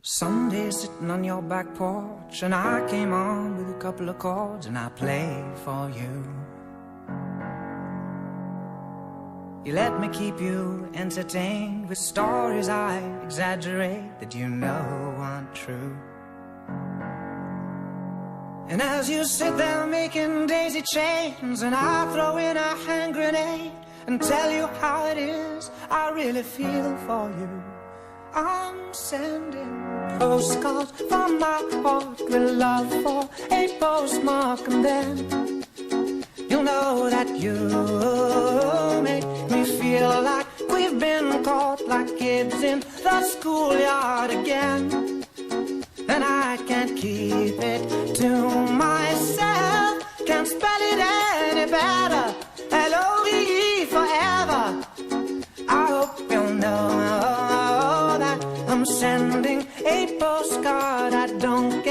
Sunday sitting on your back porch, and I came on with a couple of chords, and I played for you. You let me keep you entertained with stories I exaggerate that you know aren't true. And as you sit there making daisy chains, and I throw in a hand grenade and tell you how it is, I really feel for you. I'm sending postcards from my heart with love for a postmark, and then you'll know that you make me feel like we've been caught like kids in the schoolyard again. And I can't keep it to myself, can't spell it any better, L-O-V-E forever. I hope you'll know that I'm sending a postcard. I don't